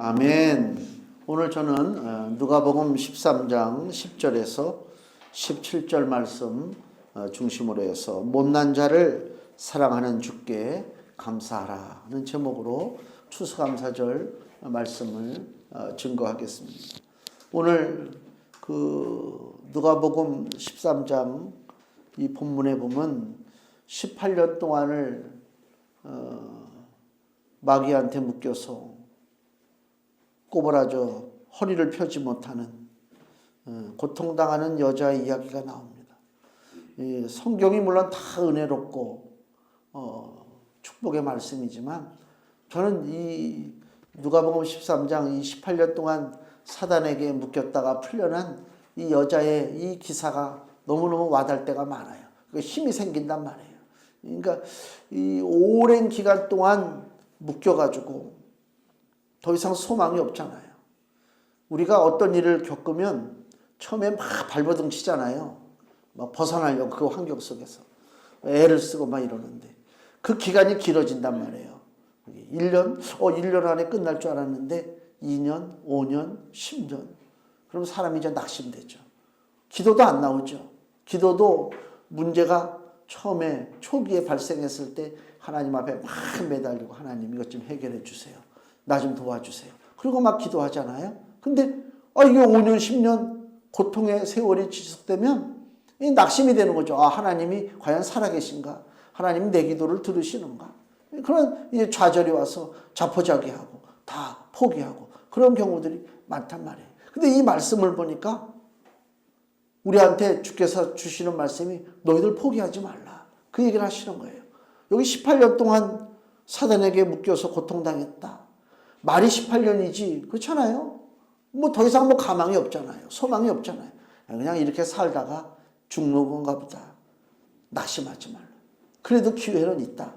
아멘. 오늘 저는 누가복음 13장 10절에서 17절 말씀 중심으로 해서 못난 자를 사랑하는 주께 감사하라 하는 제목으로 추수감사절 말씀을 증거하겠습니다. 오늘 누가복음 13장 이 본문에 보면 18년 동안을 마귀한테 묶여서 꼬부라져 허리를 펴지 못하는 고통당하는 여자의 이야기가 나옵니다. 성경이 물론 다 은혜롭고 축복의 말씀이지만 저는 이 누가복음 13장 이 18년 동안 사단에게 묶였다가 풀려난 이 여자의 이 기사가 너무너무 와닿을 때가 많아요. 힘이 생긴단 말이에요. 그러니까 이 오랜 기간 동안 묶여가지고 더 이상 소망이 없잖아요. 우리가 어떤 일을 겪으면 처음에 막 발버둥 치잖아요. 막 벗어나려고 그 환경 속에서 애를 쓰고 막 이러는데 그 기간이 길어진단 말이에요. 1년 안에 끝날 줄 알았는데 2년, 5년, 10년. 그럼 사람이 이제 낙심되죠. 기도도 안 나오죠. 기도도 문제가 처음에 초기에 발생했을 때 하나님 앞에 막 매달리고 하나님 이것 좀 해결해 주세요. 나 좀 도와주세요. 그리고 막 기도하잖아요. 근데 이게 5년, 10년 고통의 세월이 지속되면 낙심이 되는 거죠. 하나님이 과연 살아계신가? 하나님이 내 기도를 들으시는가? 그런 이제 좌절이 와서 자포자기하고 다 포기하고 그런 경우들이 많단 말이에요. 근데 이 말씀을 보니까 우리한테 주께서 주시는 말씀이 너희들 포기하지 말라. 그 얘기를 하시는 거예요. 여기 18년 동안 사단에게 묶여서 고통당했다. 말이 18년이지 그렇잖아요. 더 이상 가망이 없잖아요. 소망이 없잖아요. 그냥 이렇게 살다가 죽는 건가 보다. 낙심하지 말라. 그래도 기회는 있다.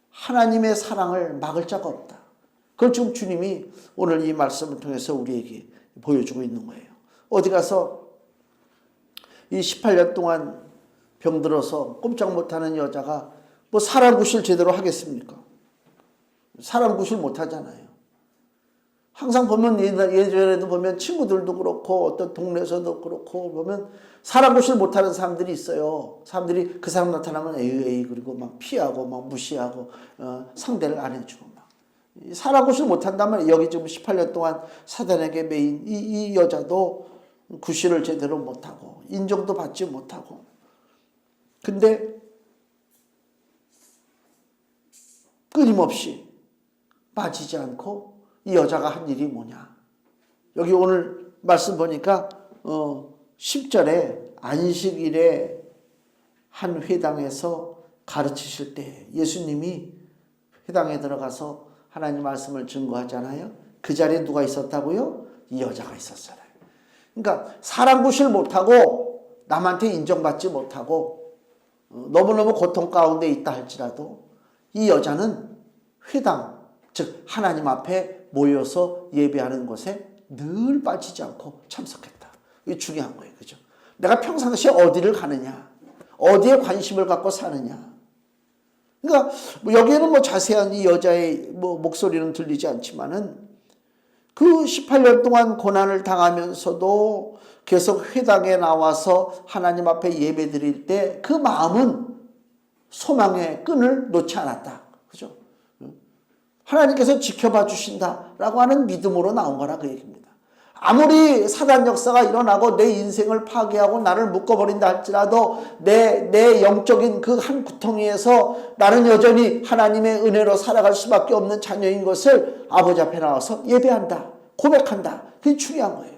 하나님의 사랑을 막을 자가 없다. 그걸 지금 주님이 오늘 이 말씀을 통해서 우리에게 보여주고 있는 거예요. 어디 가서 이 18년 동안 병들어서 꼼짝 못하는 여자가 사람 구실 제대로 하겠습니까? 사람 구실 못하잖아요. 항상 보면 예전에도 보면 친구들도 그렇고 어떤 동네에서도 그렇고 보면 사람 구실 못하는 사람들이 있어요. 사람들이 그 사람 나타나면 에이 그리고 막 피하고 막 무시하고 상대를 안 해주고 막 사람 구실 못한다면 여기 지금 18년 동안 사단에게 매인 이 여자도 구실을 제대로 못하고 인정도 받지 못하고 근데 끊임없이 빠지지 않고 이 여자가 한 일이 뭐냐. 여기 오늘 말씀 보니까 10절에 안식일에 한 회당에서 가르치실 때 예수님이 회당에 들어가서 하나님 말씀을 증거하잖아요. 그 자리에 누가 있었다고요? 이 여자가 있었어요. 그러니까 사람 구실 못하고 남한테 인정받지 못하고 너무너무 고통 가운데 있다 할지라도 이 여자는 회당 즉 하나님 앞에 모여서 예배하는 곳에 늘 빠지지 않고 참석했다. 이게 중요한 거예요. 그죠? 내가 평상시에 어디를 가느냐 어디에 관심을 갖고 사느냐 그러니까 여기에는 자세한 이 여자의 목소리는 들리지 않지만은 그 18년 동안 고난을 당하면서도 계속 회당에 나와서 하나님 앞에 예배 드릴 때 그 마음은 소망의 끈을 놓지 않았다. 그죠? 하나님께서 지켜봐 주신다라고 하는 믿음으로 나온 거라 그 얘기입니다. 아무리 사단 역사가 일어나고 내 인생을 파괴하고 나를 묶어버린다 할지라도 내 영적인 그 한 구덩이에서 나는 여전히 하나님의 은혜로 살아갈 수밖에 없는 자녀인 것을 아버지 앞에 나와서 예배한다. 고백한다. 그게 중요한 거예요.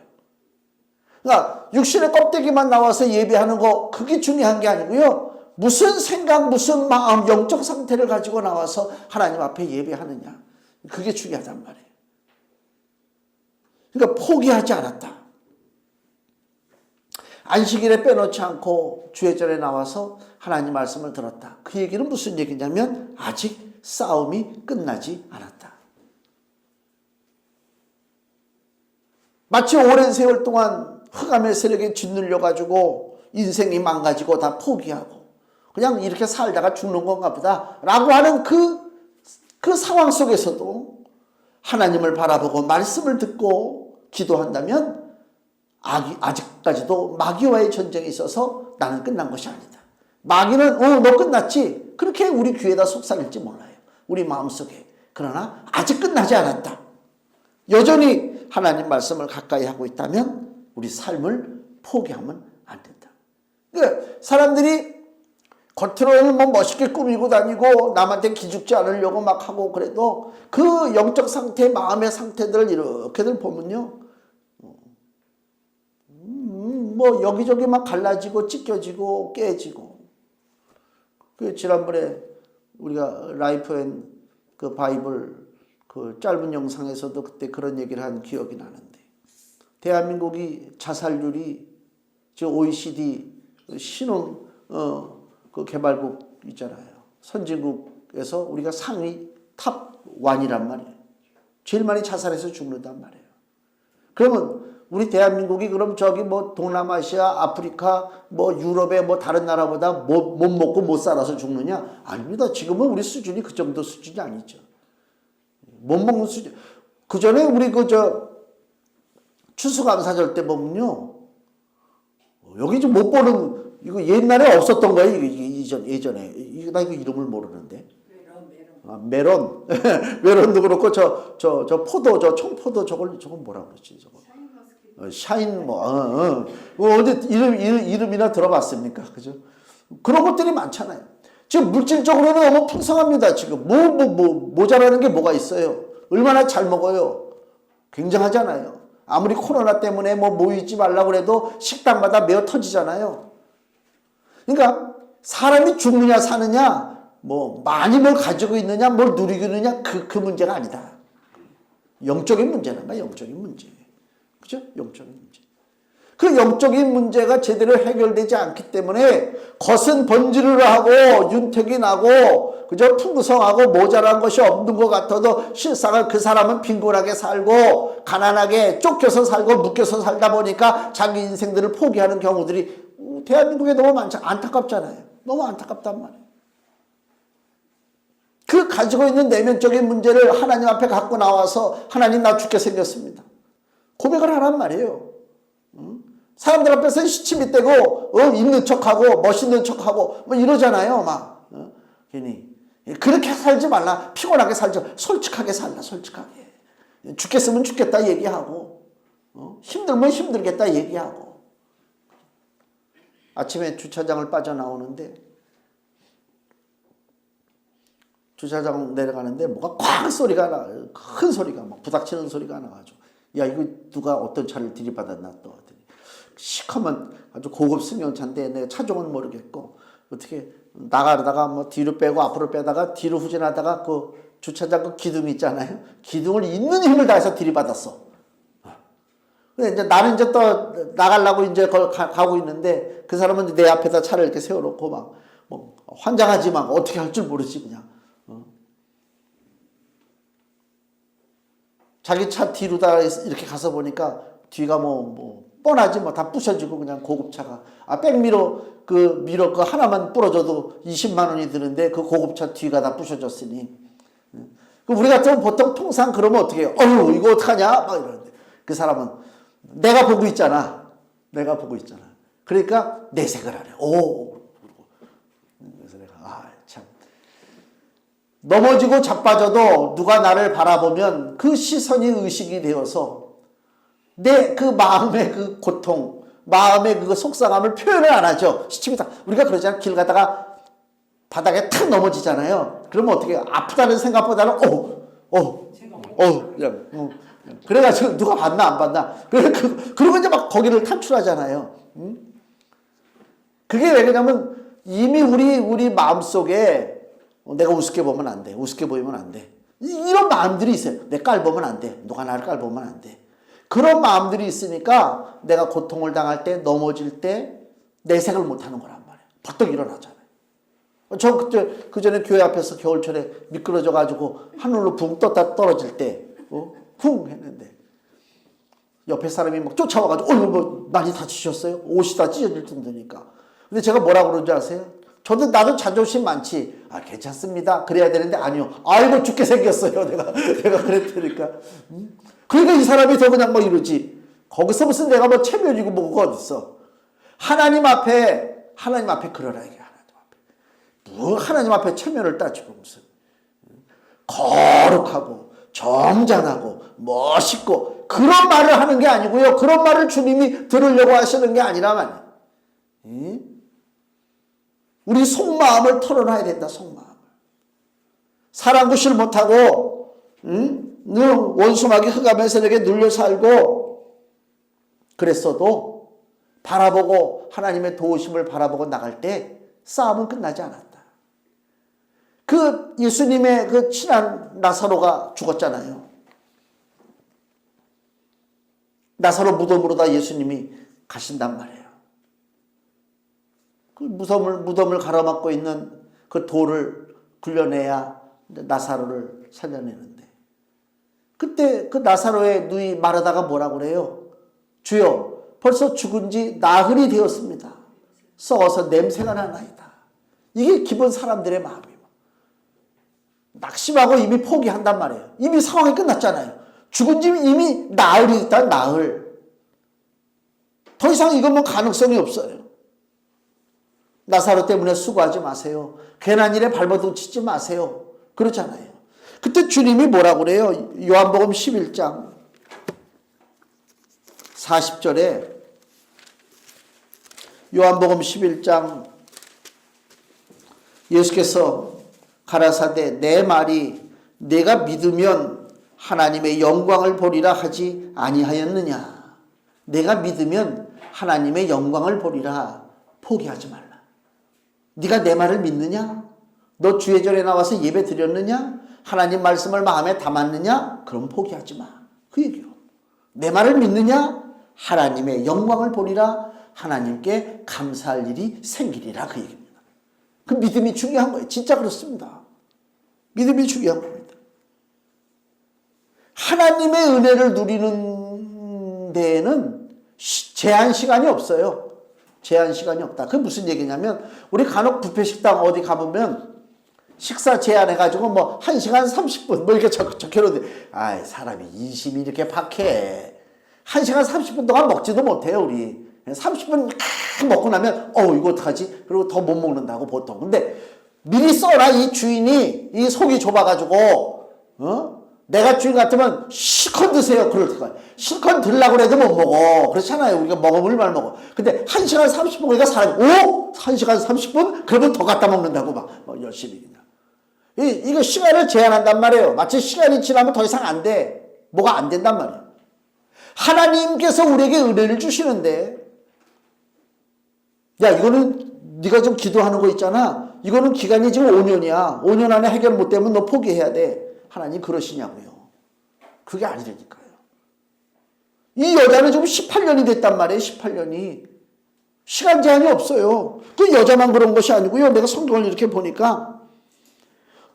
그러니까 육신의 껍데기만 나와서 예배하는 거 그게 중요한 게 아니고요. 무슨 생각, 무슨 마음, 영적 상태를 가지고 나와서 하나님 앞에 예배하느냐. 그게 중요하단 말이에요. 그러니까 포기하지 않았다. 안식일에 빼놓지 않고 주의절에 나와서 하나님 말씀을 들었다. 그 얘기는 무슨 얘기냐면 아직 싸움이 끝나지 않았다. 마치 오랜 세월 동안 흑암의 세력에 짓눌려가지고 인생이 망가지고 다 포기하고 그냥 이렇게 살다가 죽는 건가 보다 라고 하는 그 상황 속에서도 하나님을 바라보고 말씀을 듣고 기도한다면 아직까지도 마귀와의 전쟁이 있어서 나는 끝난 것이 아니다. 마귀는 너 끝났지? 그렇게 우리 귀에다 속삭일지 몰라요. 우리 마음속에. 그러나 아직 끝나지 않았다. 여전히 하나님 말씀을 가까이 하고 있다면 우리 삶을 포기하면 안 된다. 그러니까 사람들이 겉으로는 뭐 멋있게 꾸미고 다니고 남한테 기죽지 않으려고 막 하고 그래도 그 영적 상태, 마음의 상태들을 이렇게들 보면요. 뭐 여기저기 막 갈라지고 찢겨지고 깨지고. 그 지난번에 우리가 라이프 앤 그 바이블 그 짧은 영상에서도 그때 그런 얘기를 한 기억이 나는데, 대한민국이 자살률이 저 OECD 신흥 그 개발국 있잖아요. 선진국에서 우리가 상위 탑 1이란 말이에요. 제일 많이 자살해서 죽는단 말이에요. 그러면 우리 대한민국이 그럼 저기 뭐 동남아시아, 아프리카, 뭐 유럽의 뭐 다른 나라보다 못 먹고 못 살아서 죽느냐? 아닙니다. 지금은 우리 수준이 그 정도 수준이 아니죠. 못 먹는 수준. 그 전에 우리 추수감사절 때 보면요. 여기 좀 못 보는, 이거 옛날에 없었던 거예요. 예전에. 나 이거 이름을 모르는데. 메론. 메론도 그렇고, 포도, 청포도 저걸 뭐라 그러지, 저거. 샤인, 어디 이름이나 들어봤습니까? 그죠? 그런 것들이 많잖아요. 지금 물질적으로는 너무 풍성합니다. 지금 모자라는 게 뭐가 있어요? 얼마나 잘 먹어요? 굉장하잖아요. 아무리 코로나 때문에 뭐 모이지 말라고 그래도 식당마다 메어 터지잖아요. 그러니까 사람이 죽느냐 사느냐, 뭐 많이 뭘 가지고 있느냐, 뭘 누리고 있느냐, 그 문제가 아니다. 영적인 문제란 말이야, 영적인 문제. 그죠? 영적인 문제. 그 영적인 문제가 제대로 해결되지 않기 때문에 겉은 번지르르 하고 윤택이 나고 그저 풍성하고 모자란 것이 없는 것 같아도 실상은 그 사람은 빈곤하게 살고 가난하게 쫓겨서 살고 묶여서 살다 보니까 자기 인생들을 포기하는 경우들이 대한민국에 너무 많죠. 안타깝잖아요. 너무 안타깝단 말이에요. 그 가지고 있는 내면적인 문제를 하나님 앞에 갖고 나와서 하나님 나 죽게 생겼습니다. 고백을 하란 말이에요. 사람들 앞에서 시침이 떼고 있는 척하고 멋있는 척하고 뭐 이러잖아요. 막 괜히 그렇게 살지 말라. 피곤하게 살지 말라. 솔직하게 살라. 솔직하게. 죽겠으면 죽겠다 얘기하고 힘들면 힘들겠다 얘기하고. 아침에 주차장을 빠져나오는데 주차장 내려가는데 뭐가 쾅 소리가 나. 큰 소리가 막 부닥치는 소리가 나가지고 야 이거 누가 어떤 차를 들이받았나 또 하더니 시커먼 아주 고급 승용차인데 내가 차종은 모르겠고 어떻게 나가다가 뭐 뒤로 빼고 앞으로 빼다가 뒤로 후진하다가 그 주차장 그 기둥 있잖아요. 기둥을 있는 힘을 다해서 들이받았어. 근데 이제 나는 이제 또 나가려고 이제 가고 있는데 그 사람은 내 앞에다 차를 이렇게 세워놓고 막 뭐 환장하지 막 어떻게 할 줄 모르지 그냥. 자기 차 뒤로다 이렇게 가서 보니까 뒤가 뭐 뻔하지 뭐 다 부셔지고 그냥 고급차가 백미러 그 미러 그 하나만 부러져도 20만 원이 드는데 그 고급차 뒤가 다 부셔졌으니 우리 같으면 보통 통상 그러면 어떻게 해요? 어휴 이거 어떡하냐 막 이러는데 그 사람은 내가 보고 있잖아. 내가 보고 있잖아. 그러니까 내색을 하래. 그래서 내가 참 넘어지고 자빠져도 누가 나를 바라보면 그 시선이 의식이 되어서 내 그 마음의 그 고통, 마음의 그 속상함을 표현을 안 하죠. 시침이 다 우리가 그러잖아요. 길 가다가 바닥에 탁 넘어지잖아요. 그러면 어떻게 해요? 아프다는 생각보다는 그래가지고 누가 봤나 안 봤나. 그리고 이제 막 거기를 탈출하잖아요. 그게 왜 그러냐면 이미 우리 마음속에 내가 우습게 보면 안 돼. 우습게 보이면 안 돼. 이런 마음들이 있어요. 내 깔보면 안 돼. 누가 나를 깔보면 안 돼. 그런 마음들이 있으니까 내가 고통을 당할 때 넘어질 때 내색을 못하는 거란 말이에요. 벌떡 일어나잖아요. 저 그 전에 교회 앞에서 겨울철에 미끄러져가지고 하늘로 붕 떴다 떨어질 때 쿵 했는데 옆에 사람이 막 쫓아와가지고 뭐 많이 다치셨어요? 옷이 다 찢어질 정도니까. 근데 제가 뭐라고 그러는지 아세요? 나도 자존심 많지. 아, 괜찮습니다. 그래야 되는데 아니요. 아이고 죽게 생겼어요. 내가 그랬다니까. 그러니까 이 사람이 더 그냥 뭐 이러지. 거기서 무슨 내가 뭐 체면이고 뭐가 어딨어. 하나님 앞에 그러라 이게 하나님 앞에. 뭐 하나님 앞에 체면을 따지고 무슨. 거룩하고 정장하고 멋있고 그런 말을 하는 게 아니고요. 그런 말을 주님이 들으려고 하시는 게 아니라 말이야. 우리 속마음을 털어놔야 된다. 속마음을. 사랑 구실 못하고 늘 원수마귀 흑암에서 눌려 살고 그랬어도 바라보고 하나님의 도우심을 바라보고 나갈 때 싸움은 끝나지 않았다. 그 예수님의 그 친한 나사로가 죽었잖아요. 나사로 무덤으로 다 예수님이 가신단 말이에요. 그 무덤을 가로막고 있는 그 돌을 굴려내야 나사로를 살려내는데 그때 그 나사로의 눈이 마르다가 뭐라고 그래요? 주여 벌써 죽은 지 나흘이 되었습니다. 썩어서 냄새가 나나이다. 이게 기본 사람들의 마음이에요. 낙심하고 이미 포기한단 말이에요. 이미 상황이 끝났잖아요. 죽은 지 이미 나흘이 있다. 나흘. 더 이상 이건 뭐 가능성이 없어요. 나사로 때문에 수고하지 마세요. 괜한 일에 발버둥 치지 마세요. 그렇잖아요. 그때 주님이 뭐라고 그래요? 요한복음 11장 40절에 요한복음 11장 예수께서 가라사대 내 말이 내가 믿으면 하나님의 영광을 보리라 하지 아니하였느냐. 내가 믿으면 하나님의 영광을 보리라. 포기하지 말라. 네가 내 말을 믿느냐? 너 주예절에 나와서 예배 드렸느냐? 하나님 말씀을 마음에 담았느냐? 그럼 포기하지 마. 그 얘기요. 내 말을 믿느냐? 하나님의 영광을 보리라. 하나님께 감사할 일이 생기리라. 그 얘기입니다. 그 믿음이 중요한 거예요. 진짜 그렇습니다. 믿음이 중요한 겁니다. 하나님의 은혜를 누리는 데에는 제한 시간이 없어요. 제한 시간이 없다. 그게 무슨 얘기냐면 우리 간혹 뷔페 식당 어디 가보면 식사 제한해가지고 뭐 1시간 30분 뭐 이렇게 적혀놓는데 아이 사람이 인심이 이렇게 박해. 1시간 30분 동안 먹지도 못해요. 우리 30분 먹고 나면 이거 어떡하지? 그리고 더 못 먹는다고 보통. 근데 미리 써라. 이 주인이 이 속이 좁아가지고 내가 주인 같으면 실컷 드세요. 그럴 때가 실컷 들라고 해도 못 먹어. 그렇잖아요. 우리가 먹으면 말 먹어. 근데 1시간 30분 그러니까 사람이 1시간 30분? 그러면 더 갖다 먹는다고 막 열심히 그냥. 이거 시간을 제한한단 말이에요. 마치 시간이 지나면 더 이상 안 돼. 뭐가 안 된단 말이에요. 하나님께서 우리에게 은혜를 주시는데 야 이거는 네가 좀 기도하는 거 있잖아. 이거는 기간이 지금 5년이야. 5년 안에 해결 못 되면 너 포기해야 돼. 하나님 그러시냐고요. 그게 아니라니까요. 이 여자는 지금 18년이 됐단 말이에요. 18년이. 시간 제한이 없어요. 그 여자만 그런 것이 아니고요. 내가 성경을 이렇게 보니까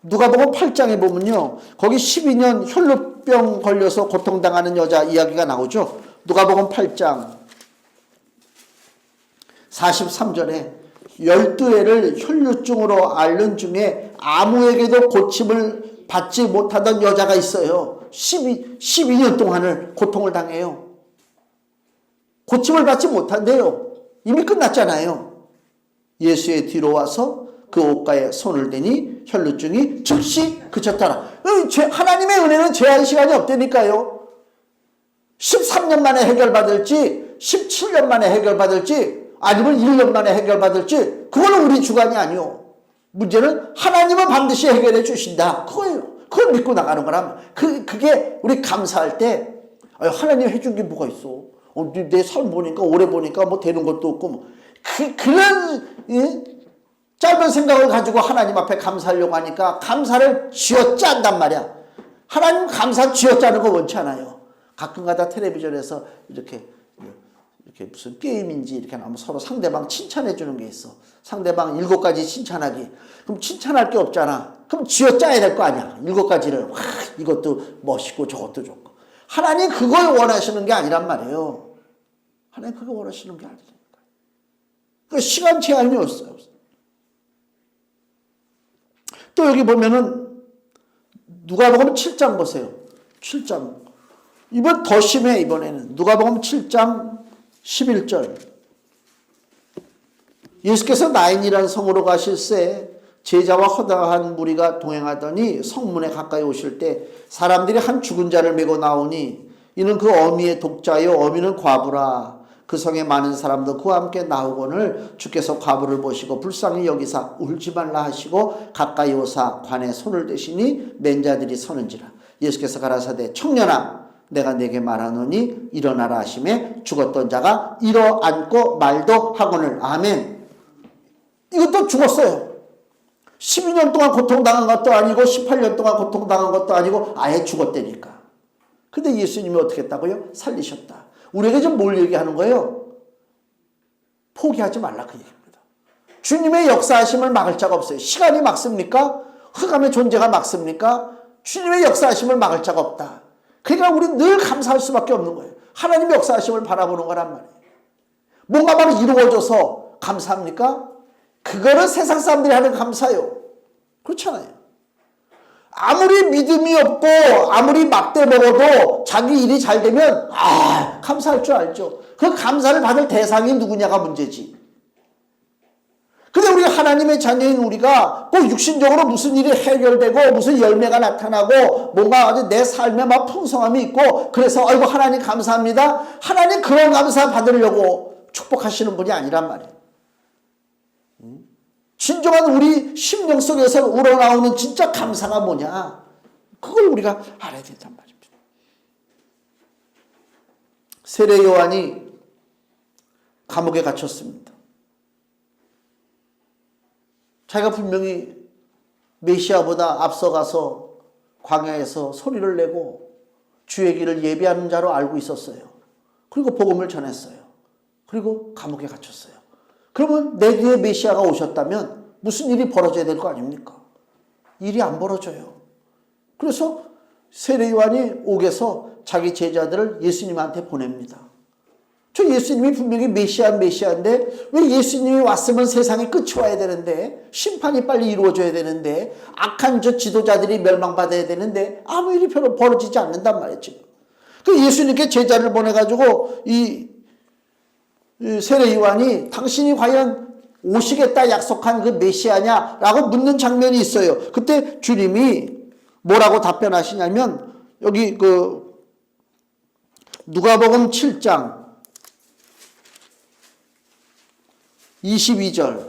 누가복음 8장에 보면요. 거기 12년 혈루병 걸려서 고통당하는 여자 이야기가 나오죠. 누가복음 8장 43절에 12회를 혈루증으로 앓는 중에 아무에게도 고침을 받지 못하던 여자가 있어요. 12년 동안을 고통을 당해요. 고침을 받지 못한대요. 이미 끝났잖아요. 예수의 뒤로 와서 그 옷가에 손을 대니 혈루증이 즉시 그쳤더라. 하나님의 은혜는 제한 시간이 없다니까요. 13년 만에 해결받을지 17년 만에 해결받을지 아니면 1년 만에 해결받을지 그거는 우리 주관이 아니요. 문제는 하나님은 반드시 해결해 주신다. 그거예요. 그걸 믿고 나가는 거라면 그게 우리 감사할 때 하나님 해준 게 뭐가 있어. 내 삶 보니까 오래 보니까 뭐 되는 것도 없고 뭐. 그런 짧은 생각을 가지고 하나님 앞에 감사하려고 하니까 감사를 쥐어짠단 말이야. 하나님 감사 쥐어짜는 거 원치 않아요. 가끔가다 텔레비전에서 이렇게 무슨 게임인지 이렇게 나오면 서로 상대방 칭찬해 주는 게 있어. 상대방 7가지 칭찬하기. 그럼 칭찬할 게 없잖아. 그럼 쥐어짜야 될 거 아니야. 7가지를. 와, 이것도 멋있고 저것도 좋고. 하나님 그걸 원하시는 게 아니란 말이에요. 하나님 그걸 원하시는 게 아니라니까. 그 시간 제한이 없어요. 또 여기 보면은 누가복음 7장 보세요. 7장. 이번 더 심해 이번에는. 누가복음 7장 11절. 예수께서 나인이라는 성으로 가실새 제자와 허다한 무리가 동행하더니 성문에 가까이 오실 때 사람들이 한 죽은 자를 메고 나오니 이는 그 어미의 독자요 어미는 과부라. 그 성에 많은 사람도 그와 함께 나오거늘 주께서 과부를 보시고 불쌍히 여기사 울지 말라 하시고 가까이 오사 관에 손을 대시니 맨자들이 서는지라. 예수께서 가라사대 청년아 내가 내게 말하노니 일어나라 하시매 죽었던 자가 일어앉고 말도 하거늘. 아멘. 이것도 죽었어요. 12년 동안 고통당한 것도 아니고 18년 동안 고통당한 것도 아니고 아예 죽었다니까. 근데 예수님이 어떻게 했다고요? 살리셨다. 우리에게 지금 뭘 얘기하는 거예요? 포기하지 말라 그 얘기입니다. 주님의 역사하심을 막을 자가 없어요. 시간이 막습니까? 흑암의 존재가 막습니까? 주님의 역사하심을 막을 자가 없다. 그러니까 우리는 늘 감사할 수밖에 없는 거예요. 하나님의 역사하심을 바라보는 거란 말이에요. 뭔가 막 이루어져서 감사합니까? 그거는 세상 사람들이 하는 감사요. 그렇잖아요. 아무리 믿음이 없고 아무리 막대 먹어도 자기 일이 잘 되면 감사할 줄 알죠. 그 감사를 받을 대상이 누구냐가 문제지. 근데 우리가 하나님의 자녀인 우리가 꼭 육신적으로 무슨 일이 해결되고 무슨 열매가 나타나고 뭔가 아주 내 삶에 막 풍성함이 있고 그래서 아이고 하나님 감사합니다. 하나님 그런 감사 받으려고 축복하시는 분이 아니란 말이에요. 진정한 우리 심령 속에서 우러나오는 진짜 감사가 뭐냐? 그걸 우리가 알아야 된단 말입니다. 세례 요한이 감옥에 갇혔습니다. 자기가 분명히 메시아보다 앞서가서 광야에서 소리를 내고 주의 길을 예비하는 자로 알고 있었어요. 그리고 복음을 전했어요. 그리고 감옥에 갇혔어요. 그러면 내 뒤에 메시아가 오셨다면 무슨 일이 벌어져야 될 거 아닙니까? 일이 안 벌어져요. 그래서 세례 요한이 옥에서 자기 제자들을 예수님한테 보냅니다. 저 예수님이 분명히 메시아인데 왜 예수님이 왔으면 세상에 끝이 와야 되는데 심판이 빨리 이루어져야 되는데 악한 저 지도자들이 멸망받아야 되는데 아무 일이 별로 벌어지지 않는단 말이죠. 그 예수님께 제자를 보내가지고 이 세례 요한이 당신이 과연 오시겠다 약속한 그 메시아냐라고 묻는 장면이 있어요. 그때 주님이 뭐라고 답변하시냐면 여기 그 누가복음 7장 22절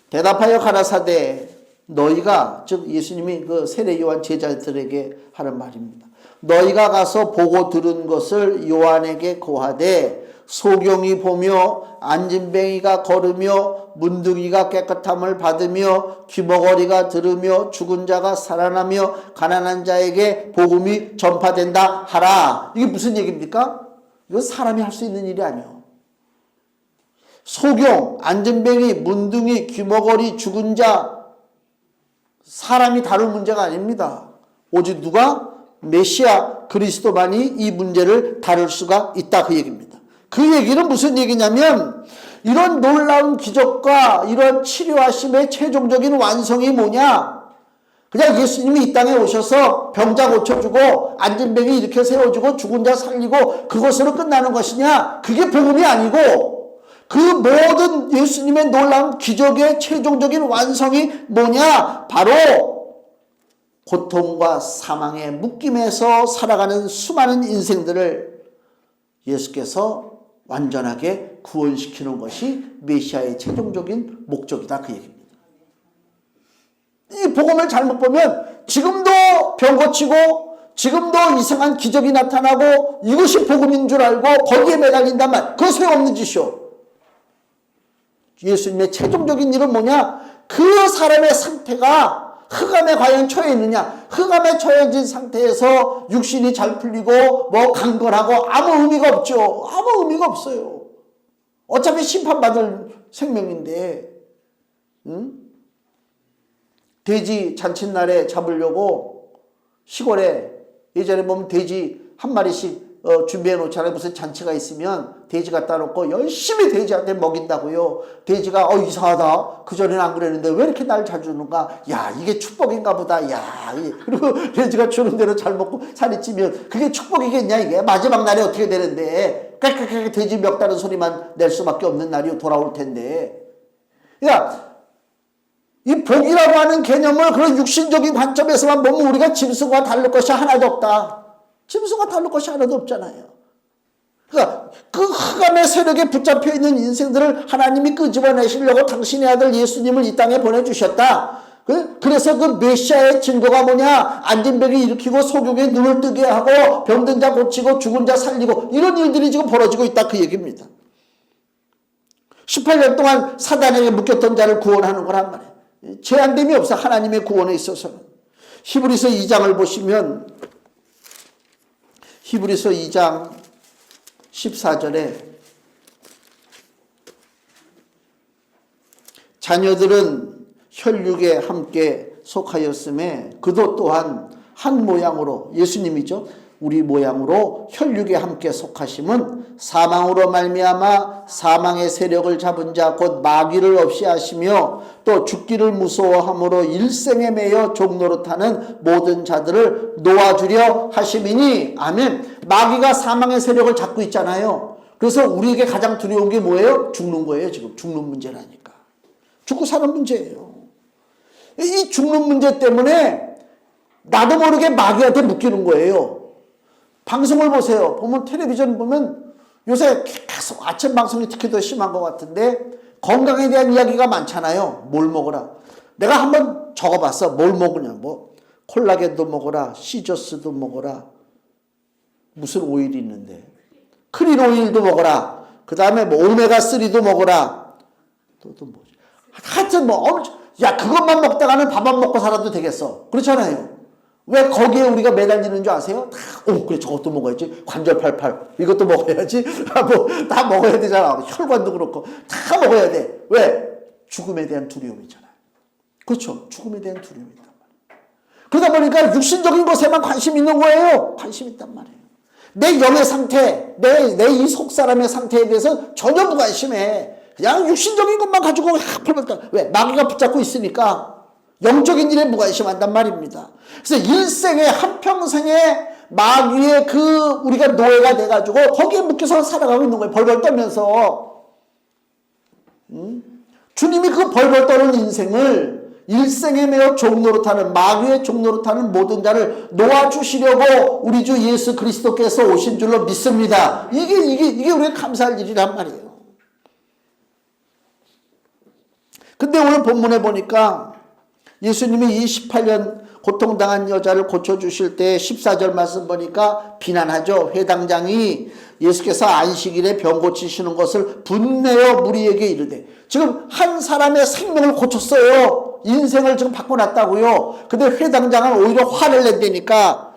대답하여 가라사대 너희가 즉 예수님이 그 세례 요한 제자들에게 하는 말입니다. 너희가 가서 보고 들은 것을 요한에게 고하되 소경이 보며 안진뱅이가 걸으며 문둥이가 깨끗함을 받으며 귀머거리가 들으며 죽은 자가 살아나며 가난한 자에게 복음이 전파된다 하라. 이게 무슨 얘기입니까? 이건 사람이 할 수 있는 일이 아니에요. 소경, 안진뱅이, 문둥이, 귀머거리, 죽은 자 사람이 다룰 문제가 아닙니다. 오직 누가? 메시아 그리스도만이 이 문제를 다룰 수가 있다 그 얘기입니다. 그 얘기는 무슨 얘기냐면 이런 놀라운 기적과 이런 치료하심의 최종적인 완성이 뭐냐? 그냥 예수님이 이 땅에 오셔서 병자 고쳐주고 안진뱅이 일으켜 세워주고 죽은 자 살리고 그것으로 끝나는 것이냐? 그게 복음이 아니고 그 모든 예수님의 놀라운 기적의 최종적인 완성이 뭐냐? 바로 고통과 사망의 묶임에서 살아가는 수많은 인생들을 예수께서 완전하게 구원시키는 것이 메시아의 최종적인 목적이다 그 얘기입니다. 이 복음을 잘못 보면 지금도 병 고치고 지금도 이상한 기적이 나타나고 이것이 복음인 줄 알고 거기에 매달린단 말. 그거 소용없는 짓이요. 예수님의 최종적인 일은 뭐냐? 그 사람의 상태가 흑암에 과연 처해 있느냐? 흑암에 처해진 상태에서 육신이 잘 풀리고 뭐 강건하고 아무 의미가 없죠. 아무 의미가 없어요. 어차피 심판받을 생명인데 돼지 잔칫날에 잡으려고 시골에 예전에 보면 돼지 한 마리씩 준비해 놓잖아요. 무슨 잔치가 있으면 돼지 갖다 놓고 열심히 돼지한테 먹인다고요. 돼지가 이상하다. 그전에는 안 그랬는데 왜 이렇게 날 잘 주는가? 야, 이게 축복인가 보다. 야, 그리고 돼지가 주는 대로 잘 먹고 살이 찌면 그게 축복이겠냐 이게. 마지막 날이 어떻게 되는데 깨끗하게 돼지 멱다는 소리만 낼 수밖에 없는 날이 돌아올 텐데. 야, 이 복이라고 하는 개념을 그런 육신적인 관점에서만 보면 우리가 짐승과 다를 것이 하나도 없다. 짐승과 다를 것이 하나도 없잖아요. 그러니까 그 흑암의 세력에 붙잡혀 있는 인생들을 하나님이 끄집어내시려고 당신의 아들 예수님을 이 땅에 보내주셨다. 그래서 그 메시아의 증거가 뭐냐? 앉은 벽이 일으키고 소경의 눈을 뜨게 하고 병든 자 고치고 죽은 자 살리고 이런 일들이 지금 벌어지고 있다 그 얘기입니다. 18년 동안 사단에게 묶였던 자를 구원하는 거란 말이에요. 제한됨이 없어 하나님의 구원에 있어서는. 히브리서 2장을 보시면 히브리서 2장 14절에 자녀들은 혈육에 함께 속하였음에 그도 또한 한 모양으로 예수님이죠. 우리 모양으로 혈육에 함께 속하심은 사망으로 말미암아 사망의 세력을 잡은 자 곧 마귀를 없이 하시며 또 죽기를 무서워함으로 일생에 매여 종노릇하는 모든 자들을 놓아주려 하심이니. 아멘. 마귀가 사망의 세력을 잡고 있잖아요. 그래서 우리에게 가장 두려운 게 뭐예요? 죽는 거예요. 지금 죽는 문제라니까. 죽고 사는 문제예요. 이 죽는 문제 때문에 나도 모르게 마귀한테 묶이는 거예요. 방송을 보세요. 보면 텔레비전 보면 요새 계속 아침 방송이 특히 더 심한 것 같은데 건강에 대한 이야기가 많잖아요. 뭘 먹어라. 내가 한번 적어봤어. 뭘 먹으냐. 뭐 콜라겐도 먹어라. 시저스도 먹어라. 무슨 오일이 있는데. 크릴 오일도 먹어라. 그 다음에 뭐 오메가3도 먹어라. 또 뭐지. 하여튼 야 그것만 먹다가는 밥 안 먹고 살아도 되겠어. 그렇잖아요. 왜 거기에 우리가 매달리는 줄 아세요? 그래 저것도 먹어야지. 관절 팔팔 이것도 먹어야지. 다 먹어야 되잖아. 혈관도 그렇고 다 먹어야 돼. 왜? 죽음에 대한 두려움이잖아요. 그렇죠. 죽음에 대한 두려움이 있단 말이에요. 그러다 보니까 육신적인 것에만 관심이 있는 거예요. 관심 있단 말이에요. 내 영의 상태, 내 이 속사람의 상태에 대해서 전혀 무관심해. 그냥 육신적인 것만 가지고 왜? 마귀가 붙잡고 있으니까 영적인 일에 무관심한단 말입니다. 그래서 일생에 한평생에 마귀의 우리가 노예가 돼가지고 거기에 묶여서 살아가고 있는 거예요. 벌벌 떨면서. 주님이 그 벌벌 떠는 인생을 일생에 매어 종노릇하는 마귀의 종노릇하는 모든 자를 놓아주시려고 우리 주 예수 그리스도께서 오신 줄로 믿습니다. 이게 우리가 감사할 일이란 말이에요. 근데 오늘 본문에 보니까 예수님이 이 18년 고통당한 여자를 고쳐주실 때 14절 말씀 보니까 비난하죠. 회당장이 예수께서 안식일에 병 고치시는 것을 분내어 무리에게 이르되. 지금 한 사람의 생명을 고쳤어요. 인생을 지금 바꿔놨다고요. 근데 회당장은 오히려 화를 낸다니까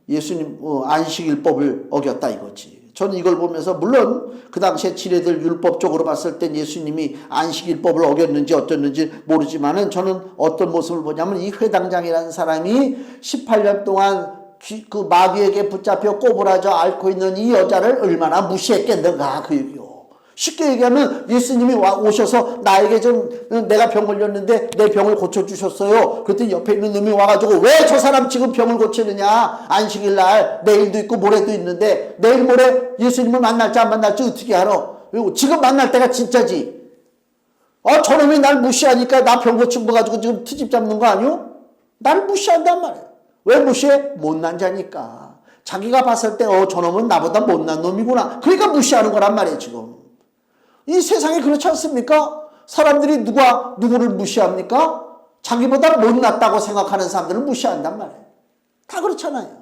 예수님 안식일법을 어겼다 이거지. 저는 이걸 보면서 물론 그 당시에 지뢰들 율법적으로 봤을 땐 예수님이 안식일법을 어겼는지 어땠는지 모르지만은 저는 어떤 모습을 보냐면 이 회당장이라는 사람이 18년 동안 그 마귀에게 붙잡혀 꼬부라져 앓고 있는 이 여자를 얼마나 무시했겠는가 그 얘기요. 쉽게 얘기하면 예수님이 오셔서 나에게 내가 병 걸렸는데 내 병을 고쳐주셨어요. 그랬더니 옆에 있는 놈이 와가지고 왜 저 사람 지금 병을 고치느냐. 안식일 날 내일도 있고 모레도 있는데 내일 모레 예수님을 만날지 안 만날지 어떻게 알아. 지금 만날 때가 진짜지. 저놈이 날 무시하니까 나 병 고친 거 가지고 지금 트집 잡는 거 아니요? 나를 무시한단 말이야. 왜 무시해? 못난 자니까. 자기가 봤을 때 저놈은 나보다 못난 놈이구나. 그러니까 무시하는 거란 말이에요 지금. 이 세상이 그렇지 않습니까? 사람들이 누구를 무시합니까? 자기보다 못났다고 생각하는 사람들을 무시한단 말이에요. 다 그렇잖아요.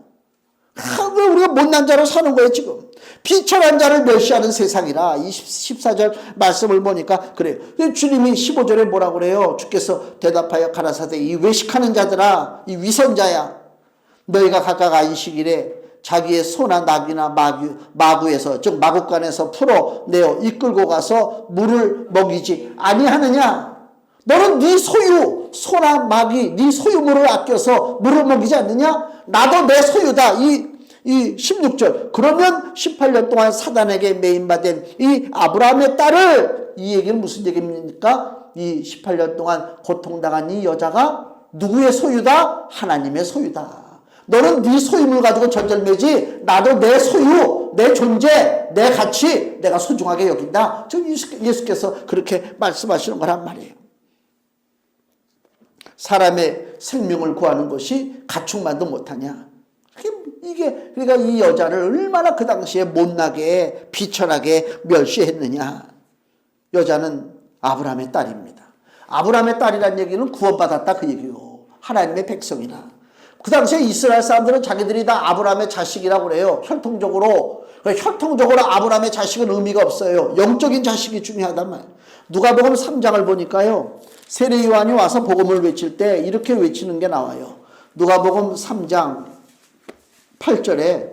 왜 우리가 못난 자로 사는 거예요 지금. 비천한 자를 멸시하는 세상이라. 이 14절 말씀을 보니까 그래요. 주님이 15절에 뭐라고 그래요? 주께서 대답하여 가라사대 이 외식하는 자들아 이 위선자야 너희가 각각 안식일에 자기의 소나 낙이나 마구에서 즉 마구간에서 풀어내어 이끌고 가서 물을 먹이지 아니하느냐. 너는 네 소유 소나 마귀 네 소유물을 아껴서 물을 먹이지 않느냐. 나도 내 소유다. 이 16절 그러면 18년 동안 사단에게 매인받은 이 아브라함의 딸을, 이 얘기는 무슨 얘기입니까? 이 18년 동안 고통당한 이 여자가 누구의 소유다? 하나님의 소유다. 너는 네 소유물 가지고 전절매지, 나도 내 소유, 내 존재, 내 가치 내가 소중하게 여긴다. 지금 예수께서 그렇게 말씀하시는 거란 말이에요. 사람의 생명을 구하는 것이 가축만도 못하냐. 이게 그러니까 이 여자를 얼마나 그 당시에 못나게 비천하게 멸시했느냐. 여자는 아브라함의 딸입니다. 아브라함의 딸이란 얘기는 구원받았다 그 얘기요. 하나님의 백성이나. 그 당시에 이스라엘 사람들은 자기들이 다 아브라함의 자식이라고 그래요. 혈통적으로. 혈통적으로 아브라함의 자식은 의미가 없어요. 영적인 자식이 중요하단 말이에요. 누가복음 3장을 보니까요. 세례 요한이 와서 복음을 외칠 때 이렇게 외치는 게 나와요. 누가복음 3장 8절에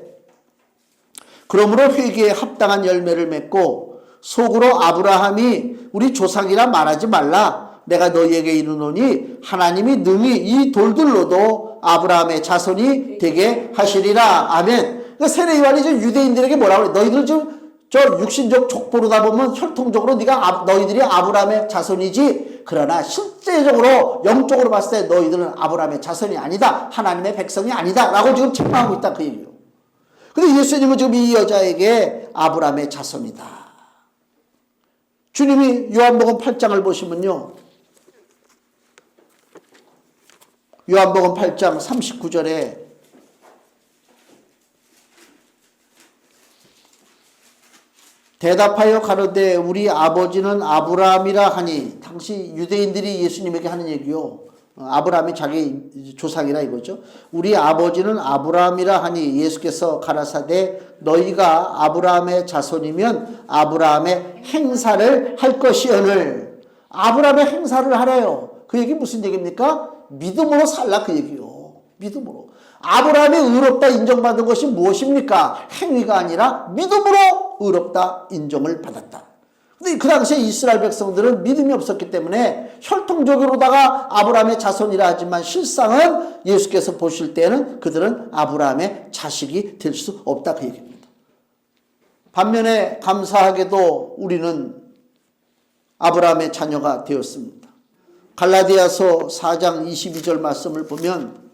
그러므로 회개에 합당한 열매를 맺고 속으로 아브라함이 우리 조상이라 말하지 말라. 내가 너희에게 이르노니 하나님이 능히 이 돌들로도 아브라함의 자손이 되게 하시리라. 아멘. 그러니까 세례 요한이 지금 유대인들에게 뭐라고 그래? 너희들 지금 저 육신적 족보로다 보면 혈통적으로 너희들이 아브라함의 자손이지, 그러나 실제적으로 영적으로 봤을 때 너희들은 아브라함의 자손이 아니다. 하나님의 백성이 아니다. 라고 지금 책망하고 있다 그 얘기예요. 근데 예수님은 지금 이 여자에게 아브라함의 자손이다. 주님이 요한복음 8장을 보시면요. 요한복음 8장 39절에 대답하여 가로되 우리 아버지는 아브라함이라 하니, 당시 유대인들이 예수님에게 하는 얘기요. 아브라함이 자기 조상이라 이거죠. 우리 아버지는 아브라함이라 하니 예수께서 가라사대 너희가 아브라함의 자손이면 아브라함의 행사를 할 것이오늘. 아브라함의 행사를 하래요. 그 얘기 무슨 얘기입니까? 믿음으로 살라 그 얘기요. 믿음으로. 아브라함이 의롭다 인정받은 것이 무엇입니까? 행위가 아니라 믿음으로 의롭다 인정을 받았다. 근데 그 당시에 이스라엘 백성들은 믿음이 없었기 때문에 혈통적으로다가 아브라함의 자손이라 하지만 실상은 예수께서 보실 때는 그들은 아브라함의 자식이 될 수 없다 그 얘기입니다. 반면에 감사하게도 우리는 아브라함의 자녀가 되었습니다. 갈라디아서 4장 22절 말씀을 보면,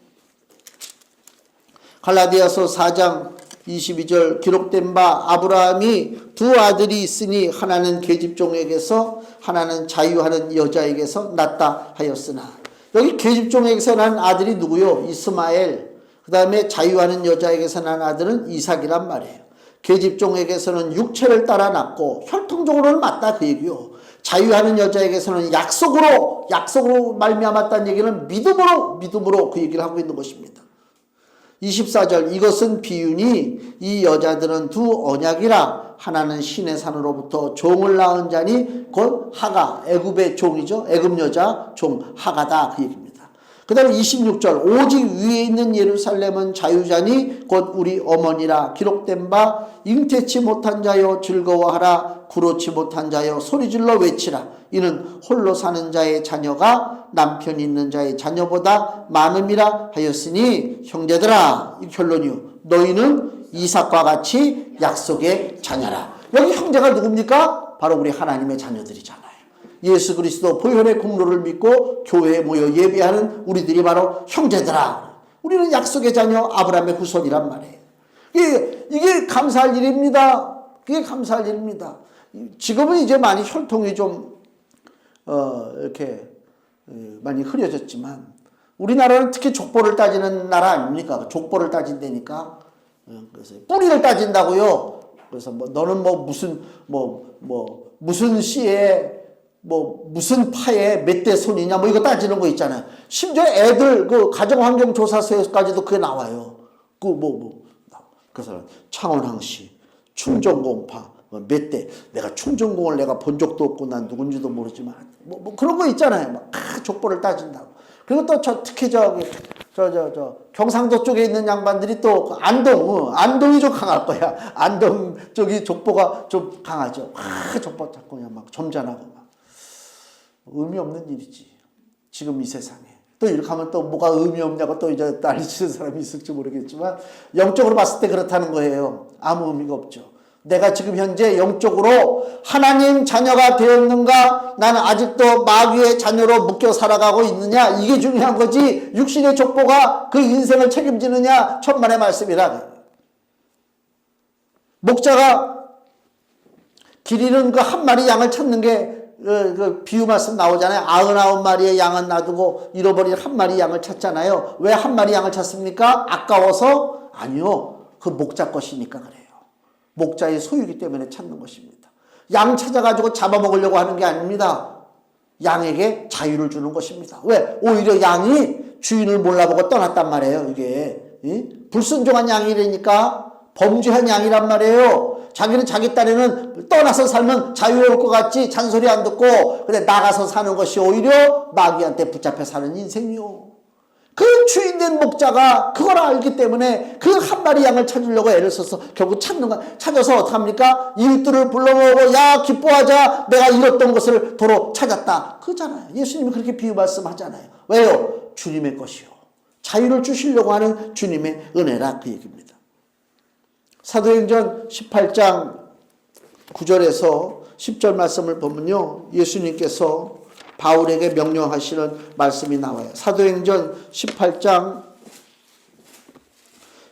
갈라디아서 4장 22절 기록된 바 아브라함이 두 아들이 있으니 하나는 계집종에게서 하나는 자유하는 여자에게서 낳다 하였으나, 여기 계집종에게서 난 아들이 누구요? 이스마엘. 그 다음에 자유하는 여자에게서 난 아들은 이삭이란 말이에요. 계집종에게서는 육체를 따라 낳고 혈통적으로는 맞다 그 얘기요. 자유하는 여자에게서는 약속으로 말미암았다는 얘기는 믿음으로 그 얘기를 하고 있는 것입니다. 24절 이것은 비유니 이 여자들은 두 언약이라. 하나는 신의 산으로부터 종을 낳은 자니 곧 하가, 애굽의 종이죠. 애굽 여자 종 하가다 그 얘기입니다. 그 다음에 26절 오직 위에 있는 예루살렘은 자유자니 곧 우리 어머니라. 기록된 바 잉태치 못한 자여 즐거워하라. 구로치 못한 자여 소리질러 외치라. 이는 홀로 사는 자의 자녀가 남편 있는 자의 자녀보다 많음이라 하였으니 형제들아, 이 결론이요, 너희는 이삭과 같이 약속의 자녀라. 여기 형제가 누굽니까? 바로 우리 하나님의 자녀들이잖아요. 예수 그리스도 보혈의 공로를 믿고 교회에 모여 예배하는 우리들이 바로 형제들아. 우리는 약속의 자녀 아브라함의 후손이란 말이에요. 이게 감사할 일입니다. 그게 감사할 일입니다. 지금은 이제 많이 혈통이 좀 이렇게 많이 흐려졌지만, 우리나라는 특히 족보를 따지는 나라 아닙니까? 족보를 따진다니까. 그래서 뿌리를 따진다고요. 그래서 너는 무슨 씨에 무슨 파에 몇 대 손이냐 이거 따지는 거 있잖아요. 심지어 애들 그 가정환경조사서에까지도 그게 나와요. 그래서 창원항씨 충정공파 몇 대, 내가 충정공을 내가 본 적도 없고 난 누군지도 모르지만 그런 거 있잖아요. 족보를 따진다고. 그리고 또 특히 경상도 쪽에 있는 양반들이 또 안동이 좀 강할 거야. 안동 쪽이 족보가 좀 강하죠. 족보 찾고 그냥 막 점잖하고 막. 의미 없는 일이지 지금 이 세상에. 또 이렇게 하면 또 뭐가 의미 없냐고 또 이제 난리치는 사람이 있을지 모르겠지만 영적으로 봤을 때 그렇다는 거예요. 아무 의미가 없죠. 내가 지금 현재 영적으로 하나님 자녀가 되었는가, 나는 아직도 마귀의 자녀로 묶여 살아가고 있느냐, 이게 중요한 거지 육신의 족보가 그 인생을 책임지느냐, 천만의 말씀이라. 목자가 길 잃은 그 한 마리 양을 찾는 게 그 비유 말씀 나오잖아요. 99마리의 양은 놔두고 잃어버린 한 마리 양을 찾잖아요. 왜 한 마리 양을 찾습니까? 아까워서? 아니요. 그 목자 것이니까 그래요. 목자의 소유이기 때문에 찾는 것입니다. 양 찾아가지고 잡아먹으려고 하는 게 아닙니다. 양에게 자유를 주는 것입니다. 왜? 오히려 양이 주인을 몰라보고 떠났단 말이에요. 이게 불순종한 양이라니까, 범죄한 양이란 말이에요. 자기는 자기 딴에는 떠나서 살면 자유로울 것 같지, 잔소리 안 듣고, 근데 나가서 사는 것이 오히려 마귀한테 붙잡혀 사는 인생이요. 그 주인된 목자가 그걸 알기 때문에 그 한 마리 양을 찾으려고 애를 써서 결국 찾아서 어떡합니까? 이웃들을 불러모으고, 야 기뻐하자, 내가 잃었던 것을 도로 찾았다, 그잖아요. 예수님이 그렇게 비유 말씀하잖아요. 왜요? 주님의 것이요, 자유를 주시려고 하는 주님의 은혜라, 그 얘기입니다. 사도행전 18장 9절에서 10절 말씀을 보면요, 예수님께서 바울에게 명령하시는 말씀이 나와요. 사도행전 18장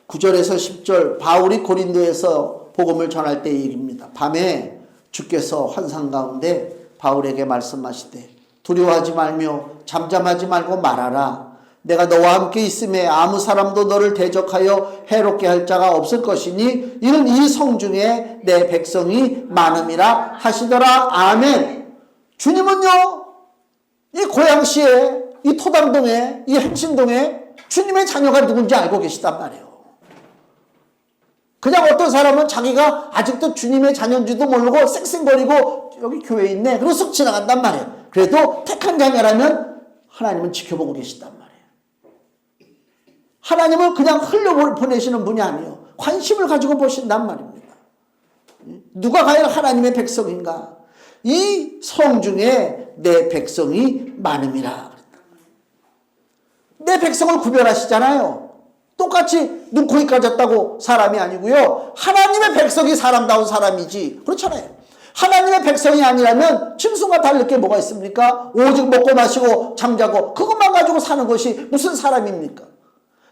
9절에서 10절, 바울이 고린도에서 복음을 전할 때의 얘기입니다. 밤에 주께서 환상 가운데 바울에게 말씀하시되, 두려워하지 말며 잠잠하지 말고 말하라. 내가 너와 함께 있음에 아무 사람도 너를 대적하여 해롭게 할 자가 없을 것이니 이는 이 성중에 내 백성이 많음이라 하시더라. 아멘. 주님은요, 이 고양시에, 이 토당동에, 이 핵신동에 주님의 자녀가 누군지 알고 계시단 말이에요. 그냥 어떤 사람은 자기가 아직도 주님의 자녀인지도 모르고 쌩쌩거리고 여기 교회에 있네, 그리고 쓱 지나간단 말이에요. 그래도 택한 자녀라면 하나님은 지켜보고 계시단 말이에요. 하나님은 그냥 흘려보내시는 분이 아니에요. 관심을 가지고 보신단 말입니다. 누가 과연 하나님의 백성인가? 이 성중에 내 백성이 많음이라. 내 백성을 구별하시잖아요. 똑같이 눈코입 가졌다고 사람이 아니고요, 하나님의 백성이 사람다운 사람이지, 그렇잖아요. 하나님의 백성이 아니라면 짐승과 다를 게 뭐가 있습니까? 오직 먹고 마시고 잠자고 그것만 가지고 사는 것이 무슨 사람입니까?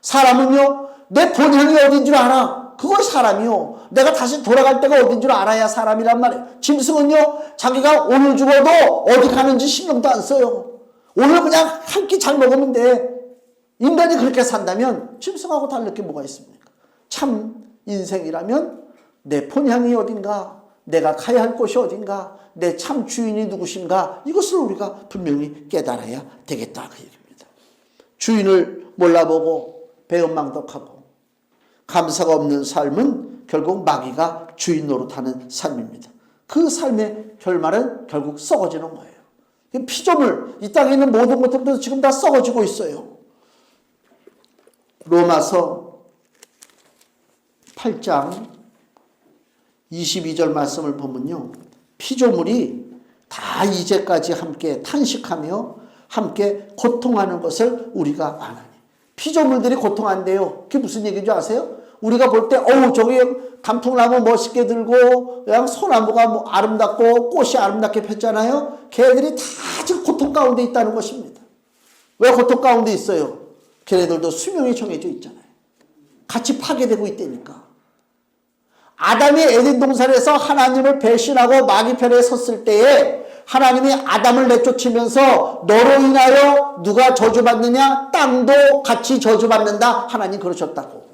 사람은요, 내 본향이 어딘 줄 알아. 그것이 사람이요. 내가 다시 돌아갈 때가 어딘 줄 알아야 사람이란 말이에요. 짐승은요, 자기가 오늘 죽어도 어디 가는지 신경도 안 써요. 오늘 그냥 한 끼 잘 먹으면 돼. 인간이 그렇게 산다면 짐승하고 다를 게 뭐가 있습니까? 참 인생이라면 내 본향이 어딘가, 내가 가야 할 곳이 어딘가, 내 참 주인이 누구신가, 이것을 우리가 분명히 깨달아야 되겠다, 그 얘기입니다. 주인을 몰라보고 배은망덕하고 감사가 없는 삶은 결국 마귀가 주인 노릇하는 삶입니다. 그 삶의 결말은 결국 썩어지는 거예요. 피조물, 이 땅에 있는 모든 것들도 지금 다 썩어지고 있어요. 로마서 8장 22절 말씀을 보면요, 피조물이 다 이제까지 함께 탄식하며 함께 고통하는 것을 우리가 아나니. 피조물들이 고통한대요. 그게 무슨 얘기인 줄 아세요? 우리가 볼 때 저기 단풍나무 멋있게 들고 그냥 소나무가 뭐 아름답고 꽃이 아름답게 폈잖아요. 걔들이 다 지금 고통 가운데 있다는 것입니다. 왜 고통 가운데 있어요? 걔네들도 수명이 정해져 있잖아요. 같이 파괴되고 있다니까. 아담이 에덴 동산에서 하나님을 배신하고 마귀 편에 섰을 때에 하나님이 아담을 내쫓으면서 너로 인하여 누가 저주받느냐? 땅도 같이 저주받는다. 하나님 그러셨다고.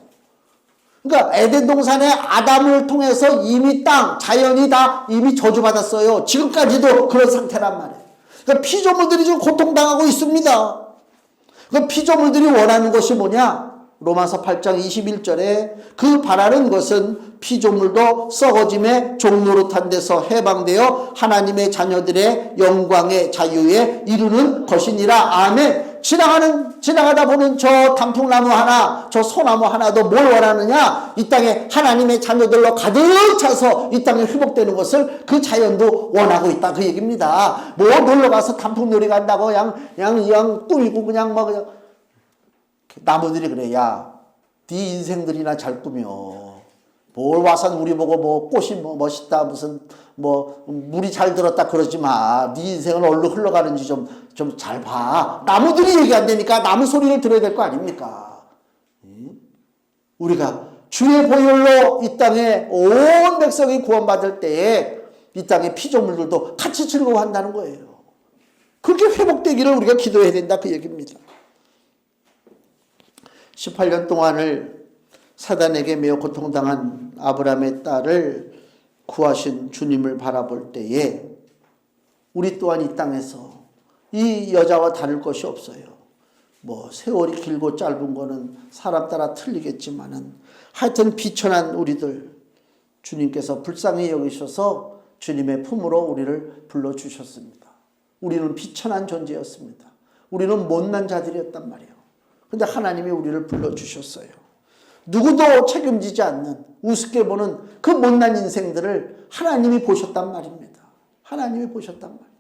그러니까 에덴 동산에 아담을 통해서 이미 땅, 자연이 다 이미 저주받았어요. 지금까지도 그런 상태란 말이에요. 그러니까 피조물들이 지금 고통당하고 있습니다. 그 피조물들이 원하는 것이 뭐냐? 로마서 8장 21절에 그 바라는 것은 피조물도 썩어짐의 종노릇한 데서 해방되어 하나님의 자녀들의 영광의 자유에 이루는 것이니라. 아멘. 지나가다 보는 저 단풍나무 하나, 저 소나무 하나도 뭘 원하느냐? 이 땅에 하나님의 자녀들로 가득 차서 이 땅에 회복되는 것을 그 자연도 원하고 있다. 그 얘기입니다. 뭐 놀러 가서 단풍놀이 간다고 그냥 꾸미고 그냥 나무들이 그래. 야, 네 인생들이나 잘 꾸며. 뭘 와서 우리 보고 뭐 꽃이 뭐 멋있다 무슨 뭐 물이 잘 들었다 그러지 마. 네 인생은 어디로 흘러가는지 좀 잘 봐. 나무들이 얘기 안 되니까 나무 소리를 들어야 될 거 아닙니까? 우리가 주의 보혈로 이 땅에 온 백성이 구원받을 때에 이 땅의 피조물들도 같이 즐거워한다는 거예요. 그렇게 회복되기를 우리가 기도해야 된다 그 얘기입니다. 18년 동안을 사단에게 매우 고통당한 아브라함의 딸을 구하신 주님을 바라볼 때에 우리 또한 이 땅에서 이 여자와 다를 것이 없어요. 뭐 세월이 길고 짧은 거는 사람 따라 틀리겠지만은 하여튼 비천한 우리들 주님께서 불쌍히 여기셔서 주님의 품으로 우리를 불러주셨습니다. 우리는 비천한 존재였습니다. 우리는 못난 자들이었단 말이에요. 근데 하나님이 우리를 불러주셨어요. 누구도 책임지지 않는 우습게 보는 그 못난 인생들을 하나님이 보셨단 말입니다. 하나님이 보셨단 말이에요.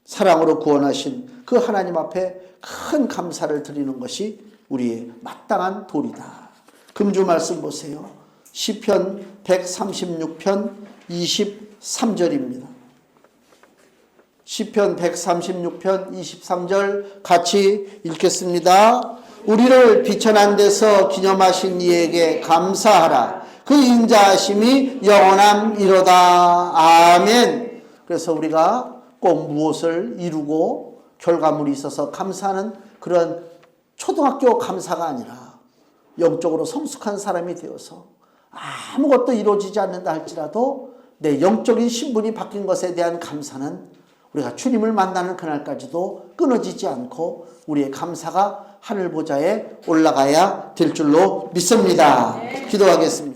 사랑으로 구원하신 그 하나님 앞에 큰 감사를 드리는 것이 우리의 마땅한 도리다. 금주 말씀 보세요. 시편 136편 23절입니다. 시편 136편 23절 같이 읽겠습니다. 우리를 비천한 데서 기념하신 이에게 감사하라. 그 인자하심이 영원함이로다. 아멘. 그래서 우리가 꼭 무엇을 이루고 결과물이 있어서 감사하는 그런 초등학교 감사가 아니라 영적으로 성숙한 사람이 되어서 아무것도 이루어지지 않는다 할지라도 내 영적인 신분이 바뀐 것에 대한 감사는 우리가 주님을 만나는 그날까지도 끊어지지 않고 우리의 감사가 하늘 보좌에 올라가야 될 줄로 믿습니다. 기도하겠습니다.